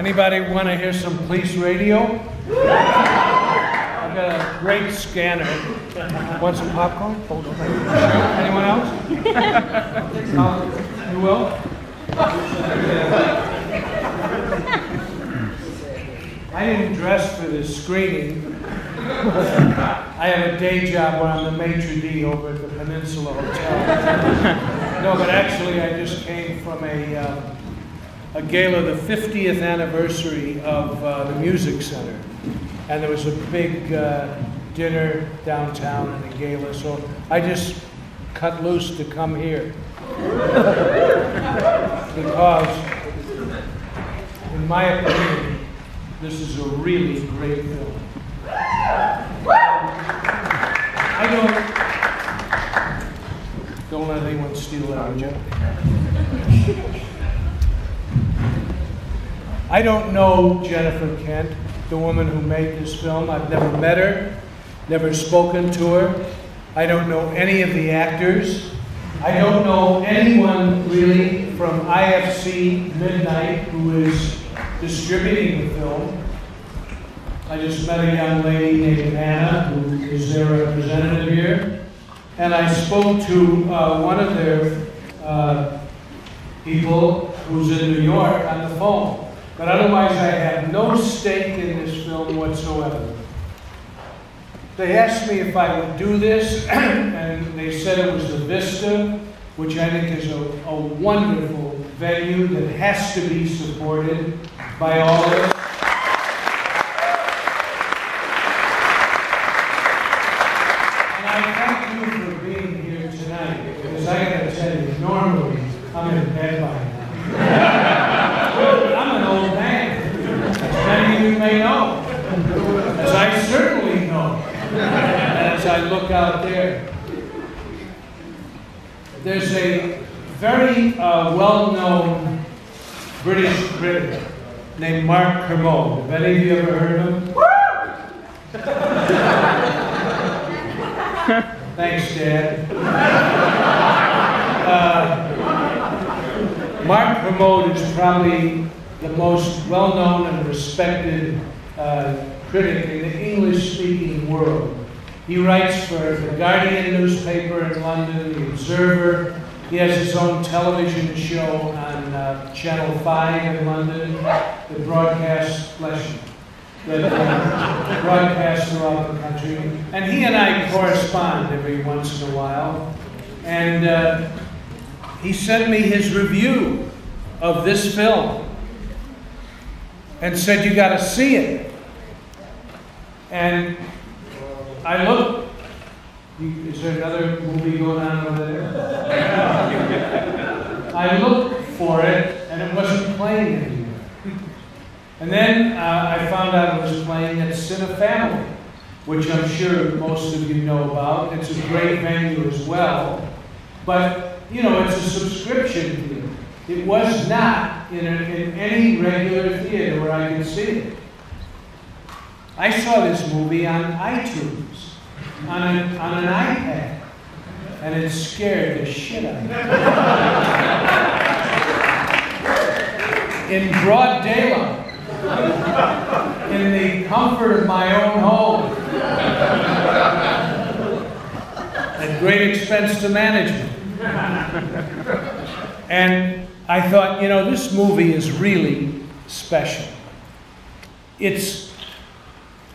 Anybody want to hear some police radio? I've got a great scanner. Want some popcorn? Hold on. Anyone else? You will? I didn't dress for this screening. I have a day job where I'm the maitre d' over at the Peninsula Hotel. No, but actually I just came from a gala, the 50th anniversary of the Music Center. And there was a big dinner downtown and a gala, so I just cut loose to come here. Because, in my opinion, this is a really great film. Don't let anyone steal that, Joe. I don't know Jennifer Kent, the woman who made this film. I've never met her, never spoken to her. I don't know any of the actors. I don't know anyone really from IFC Midnight who is distributing the film. I just met a young lady named Anna, who is their representative here. And I spoke to one of their people who's in New York on the phone. But otherwise, I have no stake in this film whatsoever. They asked me if I would do this, and they said it was the Vista, which I think is a wonderful venue that has to be supported by all of us. And I thank you for being here tonight, because I gotta tell you, normally I'm in bed by now. I'm an old man, as many of you may know, as I certainly know, as I look out there. There's a very well-known British critic named Mark Kermode. Have any of you ever heard of him? Thanks, Dad. Mark Kermode is probably the most well-known and respected critic in the English-speaking world. He writes for the Guardian newspaper in London, The Observer. He has his own television show on Channel 5 in London that broadcasts throughout the country. And he and I correspond every once in a while. And he sent me his review of this film and said, "You got to see it." And I looked. Is there another movie going on over there? I looked for it, and it wasn't playing anymore. And then I found out it was playing at Cinefamily, which I'm sure most of you know about. It's a great venue as well. But, you know, it's a subscription deal. It was not in any regular theater where I could see it. I saw this movie on iTunes, on an iPad, and it scared the shit out of me. In broad daylight, in the comfort of my own home, at great expense to management. And I thought, you know, this movie is really special.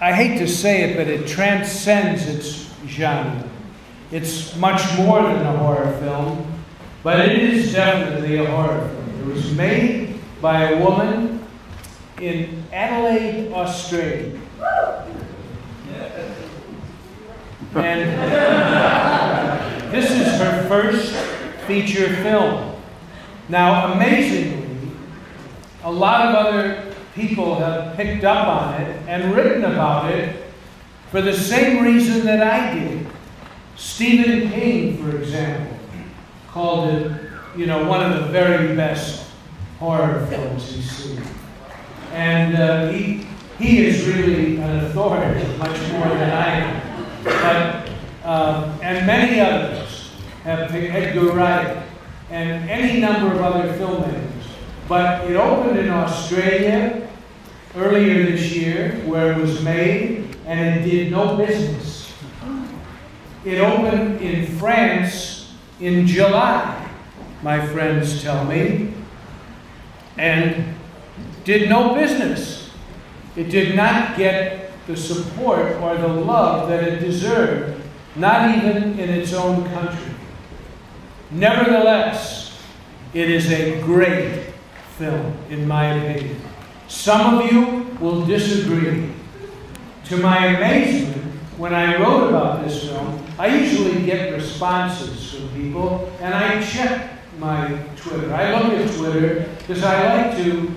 I hate to say it, but it transcends its genre. It's much more than a horror film, but it is definitely a horror film. It was made by a woman in Adelaide, Australia. And this is her first feature film. Now, amazingly, a lot of other people have picked up on it and written about it for the same reason that I did. Stephen King, for example, called it, you know, one of the very best horror films he's seen. And he is really an authority, much more than I am. But, and many others have picked Edgar Wright and any number of other filmmakers. But it opened in Australia, earlier this year where it was made and it did no business. It opened in France in July, my friends tell me, and did no business. It did not get the support or the love that it deserved, not even in its own country. Nevertheless, it is a great film, in my opinion. Some of you will disagree. To my amazement, when I wrote about this film, I usually get responses from people, and I check my Twitter. I look at Twitter because I like to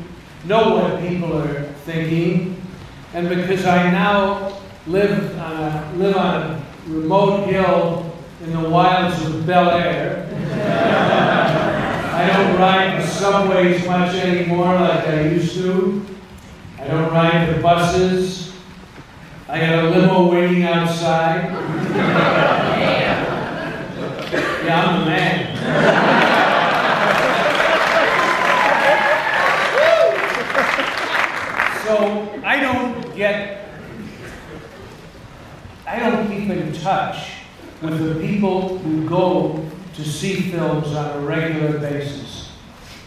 know what people are thinking, and because I now live on a remote hill in the wilds of Bel Air. I don't ride the subways much anymore like I used to. I don't ride the buses. I got a limo waiting outside. Yeah, I'm the man. So I don't keep in touch with the people who go to see films on a regular basis.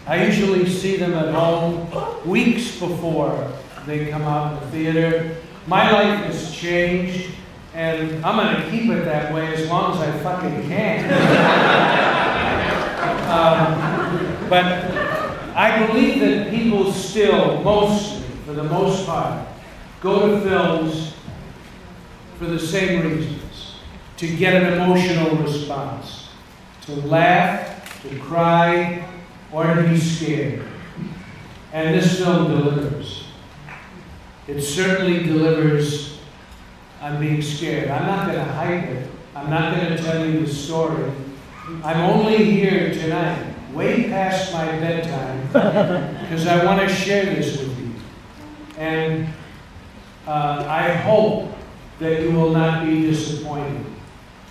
I usually see them at home weeks before they come out in the theater. My life has changed, and I'm going to keep it that way as long as I fucking can. But I believe that people still, mostly, for the most part, go to films for the same reasons. To get an emotional response. To laugh, to cry, or to be scared. And this film delivers. It certainly delivers on being scared. I'm not going to hype it. I'm not going to tell you the story. I'm only here tonight, way past my bedtime, because I want to share this with you. And I hope that you will not be disappointed.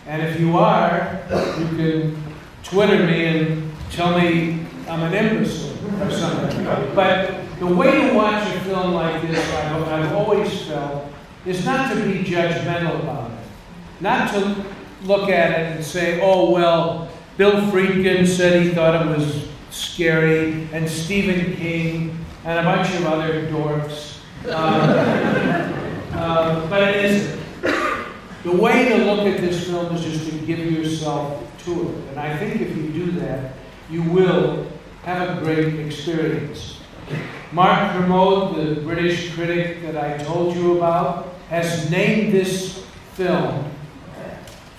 And if you are, you can Twitter me and tell me I'm an imbecile or something. But the way to watch a film like this, I've always felt, is not to be judgmental about it. Not to look at it and say, oh, well, Bill Friedkin said he thought it was scary, and Stephen King, and a bunch of other dorks. But it isn't. The way to look at this film is just to give yourself to it. And I think if you do that, you will have a great experience. Mark Kermode, the British critic that I told you about, has named this film,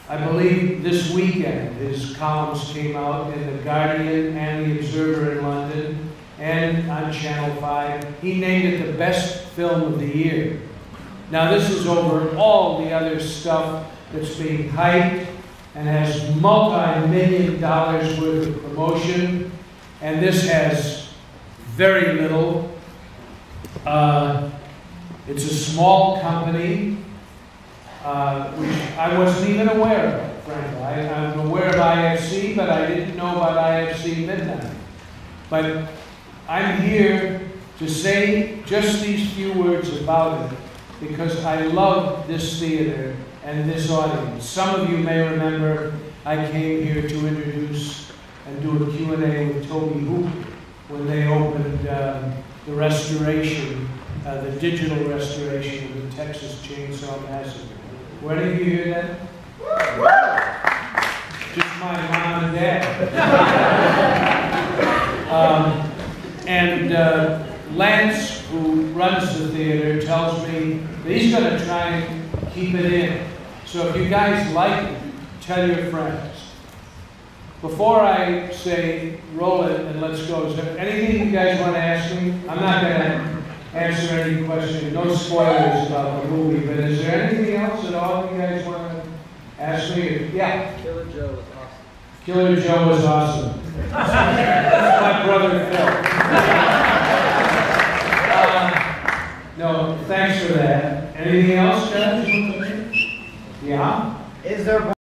I believe this weekend. His columns came out in The Guardian and The Observer in London and on Channel 5. He named it the best film of the year. Now this is over all the other stuff that's being hyped and has multi-million dollars worth of promotion, and this has very little. It's a small company, which I wasn't even aware of, frankly. I'm aware of IFC, but I didn't know about IFC Midnight. But I'm here to say just these few words about it, because I love this theater and this audience. Some of you may remember I came here to introduce and do a Q&A with Toby Hooper when they opened the restoration, the digital restoration of the Texas Chainsaw Massacre. Where did you hear that? Just my mom and dad. Lance, who runs the theater, tells me that he's going to try and keep it in. So if you guys like it, tell your friends. Before I say roll it and let's go, is there anything you guys want to ask me? I'm not going to answer any questions, no spoilers about the movie, but is there anything else at all you guys want to ask me? Yeah? Killer Joe was awesome. Killer Joe was awesome. That's my brother Phil. No, thanks for that. Anything else, guys? Yeah? Is there